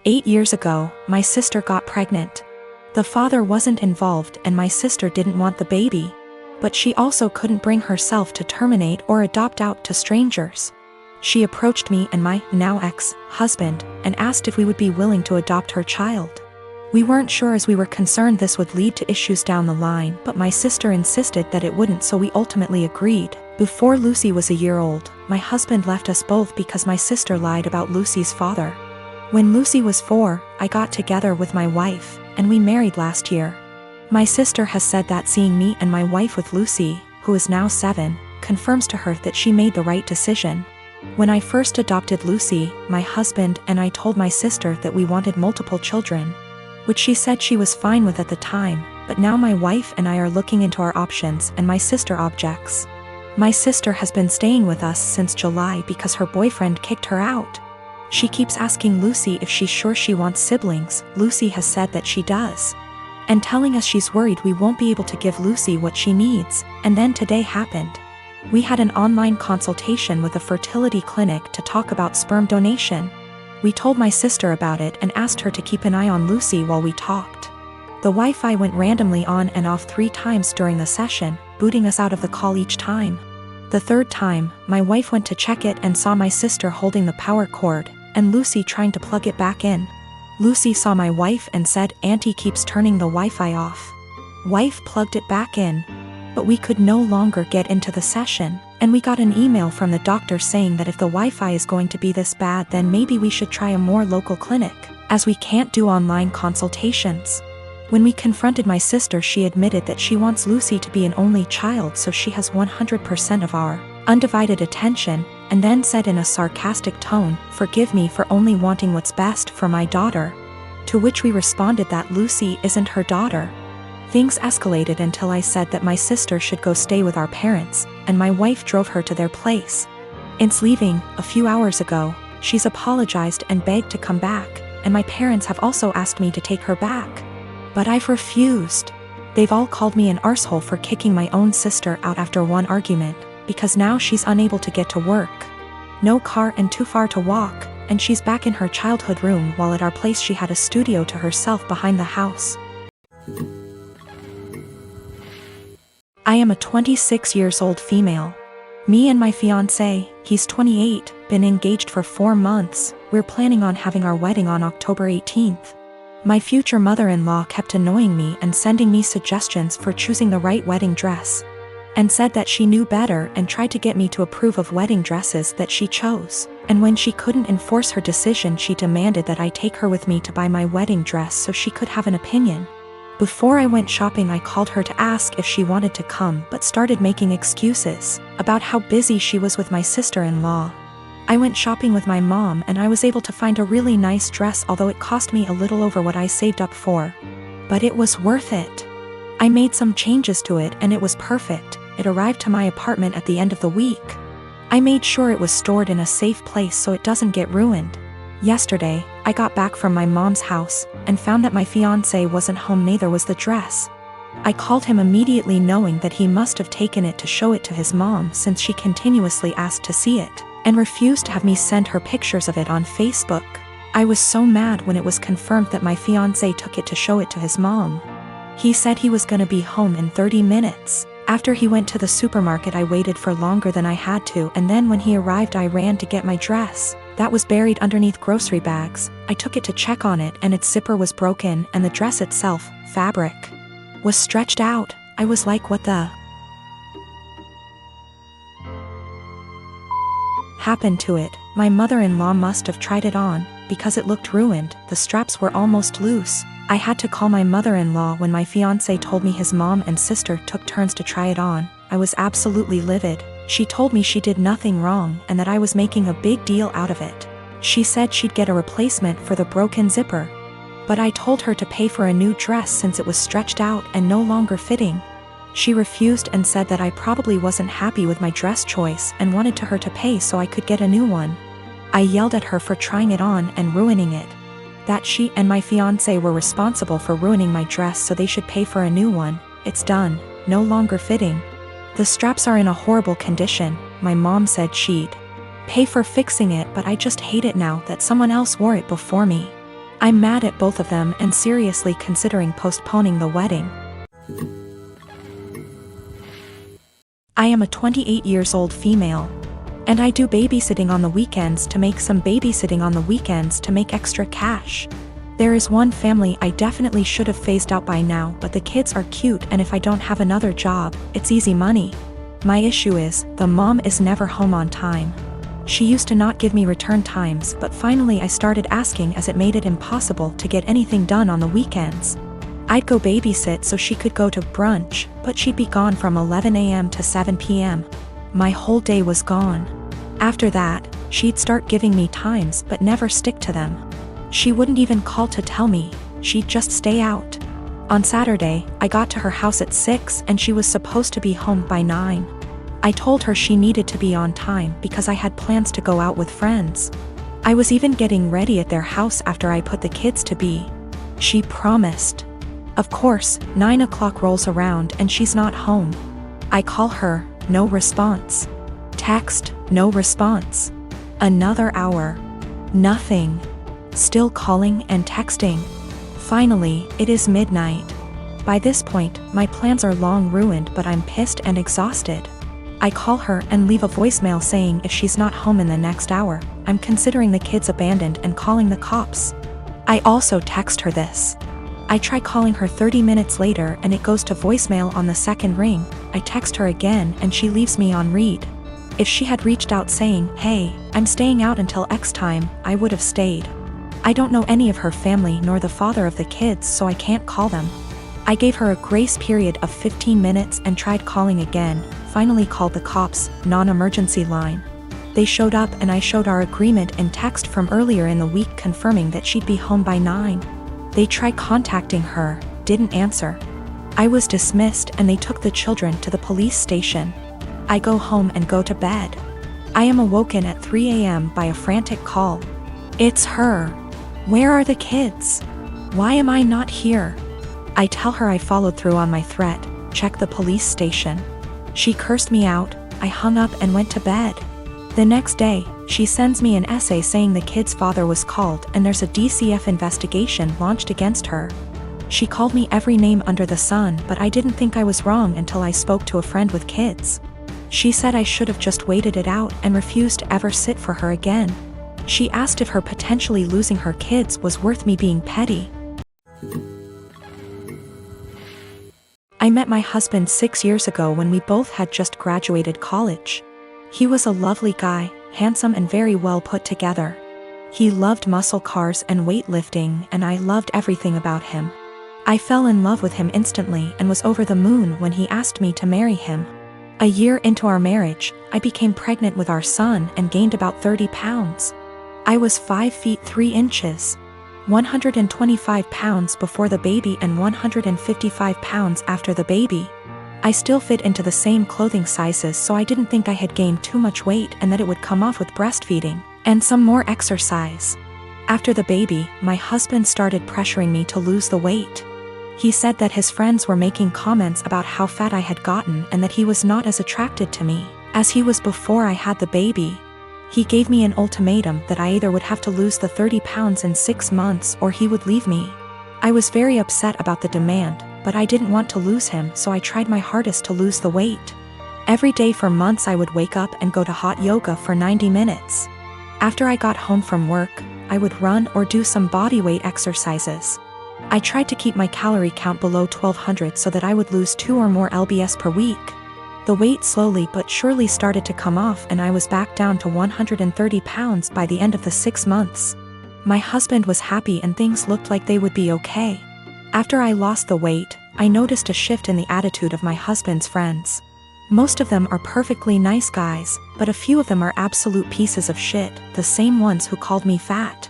8 years ago, my sister got pregnant. The father wasn't involved and my sister didn't want the baby. But she also couldn't bring herself to terminate or adopt out to strangers. She approached me and my now ex-husband and asked if we would be willing to adopt her child. We weren't sure as we were concerned this would lead to issues down the line, but my sister insisted that it wouldn't, so we ultimately agreed. Before Lucy was a year old, my husband left us both because my sister lied about Lucy's father. When Lucy was 4, I got together with my wife, and we married last year. My sister has said that seeing me and my wife with Lucy, who is now 7, confirms to her that she made the right decision. When I first adopted Lucy, my husband and I told my sister that we wanted multiple children, which she said she was fine with at the time, but now my wife and I are looking into our options and my sister objects. My sister has been staying with us since July because her boyfriend kicked her out. She keeps asking Lucy if she's sure she wants siblings. Lucy has said that she does, and telling us she's worried we won't be able to give Lucy what she needs. And then today happened. We had an online consultation with a fertility clinic to talk about sperm donation. We told my sister about it and asked her to keep an eye on Lucy while we talked. The Wi-Fi went randomly on and off 3 times during the session, booting us out of the call each time. The 3rd time, my wife went to check it and saw my sister holding the power cord, and Lucy trying to plug it back in. Lucy saw my wife and said, "Auntie keeps turning the Wi-Fi off." Wife plugged it back in. But we could no longer get into the session, and we got an email from the doctor saying that if the Wi-Fi is going to be this bad, then maybe we should try a more local clinic, as we can't do online consultations. When we confronted my sister, she admitted that she wants Lucy to be an only child so she has 100% of our undivided attention, and then said in a sarcastic tone, "Forgive me for only wanting what's best for my daughter." To which we responded that Lucy isn't her daughter. Things escalated until I said that my sister should go stay with our parents, and my wife drove her to their place. Since leaving a few hours ago, she's apologized and begged to come back, and my parents have also asked me to take her back. But I've refused. They've all called me an arsehole for kicking my own sister out after one argument, because now she's unable to get to work. No car and too far to walk, and she's back in her childhood room while at our place she had a studio to herself behind the house. I am a 26 years old female. Me and my fiancé, he's 28, been engaged for 4 months. We're planning on having our wedding on October 18th. My future mother-in-law kept annoying me and sending me suggestions for choosing the right wedding dress, and said that she knew better and tried to get me to approve of wedding dresses that she chose. And when she couldn't enforce her decision, she demanded that I take her with me to buy my wedding dress so she could have an opinion. Before I went shopping, I called her to ask if she wanted to come, but started making excuses about how busy she was with my sister-in-law. I went shopping with my mom and I was able to find a really nice dress, although it cost me a little over what I saved up for. But it was worth it. I made some changes to it and it was perfect. It arrived to my apartment at the end of the week. I made sure it was stored in a safe place so it doesn't get ruined. Yesterday, I got back from my mom's house and found that my fiancé wasn't home, neither was the dress. I called him immediately, knowing that he must have taken it to show it to his mom, since she continuously asked to see it and refused to have me send her pictures of it on Facebook. I was so mad when it was confirmed that my fiancé took it to show it to his mom. He said he was gonna be home in 30 minutes. After he went to the supermarket, I waited for longer than I had to, and then when he arrived I ran to get my dress. That was buried underneath grocery bags. I took it to check on it and its zipper was broken, and the dress itself, fabric, was stretched out. I was like, what the happened to it? My mother-in-law must have tried it on, because it looked ruined. The straps were almost loose. I had to call my mother-in-law when my fiancé told me his mom and sister took turns to try it on. I was absolutely livid. She told me she did nothing wrong and that I was making a big deal out of it. She said she'd get a replacement for the broken zipper. But I told her to pay for a new dress since it was stretched out and no longer fitting. She refused and said that I probably wasn't happy with my dress choice and wanted her to pay so I could get a new one. I yelled at her for trying it on and ruining it. That she and my fiancé were responsible for ruining my dress, so they should pay for a new one. It's done, no longer fitting. The straps are in a horrible condition. My mom said she'd pay for fixing it, but I just hate it now that someone else wore it before me. I'm mad at both of them and seriously considering postponing the wedding. I am a 28 years old female. And I do babysitting on the weekends to make extra cash. There is one family I definitely should have phased out by now, but the kids are cute, and if I don't have another job, it's easy money. My issue is, the mom is never home on time. She used to not give me return times, but finally I started asking as it made it impossible to get anything done on the weekends. I'd go babysit so she could go to brunch, but she'd be gone from 11 a.m. to 7 p.m. My whole day was gone. After that, she'd start giving me times but never stick to them. She wouldn't even call to tell me, she'd just stay out. On Saturday, I got to her house at 6 and she was supposed to be home by 9. I told her she needed to be on time because I had plans to go out with friends. I was even getting ready at their house after I put the kids to bed. She promised. Of course, 9 o'clock rolls around and she's not home. I call her, no response. Text, no response. Another hour. Nothing. Still calling and texting. Finally, it is midnight. By this point, my plans are long ruined, but I'm pissed and exhausted. I call her and leave a voicemail saying if she's not home in the next hour, I'm considering the kids abandoned and calling the cops. I also text her this. I try calling her 30 minutes later and it goes to voicemail on the second ring. I text her again and she leaves me on read. If she had reached out saying, hey, I'm staying out until X time, I would have stayed. I don't know any of her family nor the father of the kids, so I can't call them. I gave her a grace period of 15 minutes and tried calling again, finally called the cops, non-emergency line. They showed up and I showed our agreement in text from earlier in the week confirming that she'd be home by 9. They tried contacting her, didn't answer. I was dismissed and they took the children to the police station. I go home and go to bed. I am awoken at 3 a.m. by a frantic call. It's her. Where are the kids? Why am I not here? I tell her I followed through on my threat, check the police station. She cursed me out, I hung up and went to bed. The next day, she sends me an essay saying the kid's father was called and there's a DCF investigation launched against her. She called me every name under the sun, but I didn't think I was wrong until I spoke to a friend with kids. She said I should have just waited it out and refused to ever sit for her again. She asked if her potentially losing her kids was worth me being petty. I met my husband 6 years ago when we both had just graduated college. He was a lovely guy, handsome and very well put together. He loved muscle cars and weightlifting, and I loved everything about him. I fell in love with him instantly and was over the moon when he asked me to marry him. A year into our marriage, I became pregnant with our son and gained about 30 pounds. I was 5 feet 3 inches, 125 pounds before the baby and 155 pounds after the baby. I still fit into the same clothing sizes, so I didn't think I had gained too much weight and that it would come off with breastfeeding and some more exercise. After the baby, my husband started pressuring me to lose the weight. He said that his friends were making comments about how fat I had gotten and that he was not as attracted to me as he was before I had the baby. He gave me an ultimatum that I either would have to lose the 30 pounds in 6 months or he would leave me. I was very upset about the demand, but I didn't want to lose him, so I tried my hardest to lose the weight. Every day for months I would wake up and go to hot yoga for 90 minutes. After I got home from work, I would run or do some bodyweight exercises. I tried to keep my calorie count below 1200 so that I would lose 2 or more lbs per week. The weight slowly but surely started to come off and I was back down to 130 pounds by the end of the 6 months. My husband was happy and things looked like they would be okay. After I lost the weight, I noticed a shift in the attitude of my husband's friends. Most of them are perfectly nice guys, but a few of them are absolute pieces of shit, the same ones who called me fat.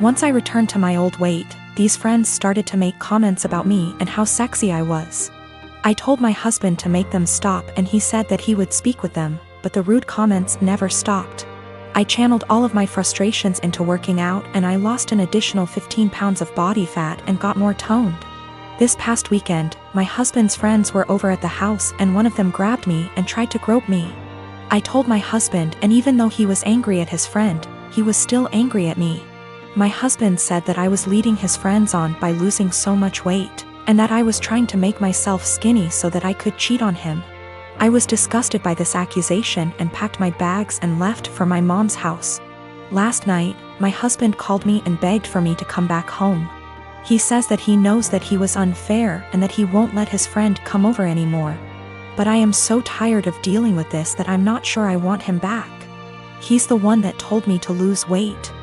Once I returned to my old weight, these friends started to make comments about me and how sexy I was. I told my husband to make them stop and he said that he would speak with them, but the rude comments never stopped. I channeled all of my frustrations into working out and I lost an additional 15 pounds of body fat and got more toned. This past weekend, my husband's friends were over at the house and one of them grabbed me and tried to grope me. I told my husband, and even though he was angry at his friend, he was still angry at me. My husband said that I was leading his friends on by losing so much weight, and that I was trying to make myself skinny so that I could cheat on him. I was disgusted by this accusation and packed my bags and left for my mom's house. Last night, my husband called me and begged for me to come back home. He says that he knows that he was unfair and that he won't let his friend come over anymore. But I am so tired of dealing with this that I'm not sure I want him back. He's the one that told me to lose weight.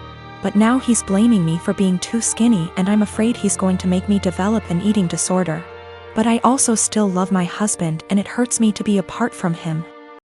But now he's blaming me for being too skinny, and I'm afraid he's going to make me develop an eating disorder. But I also still love my husband, and it hurts me to be apart from him.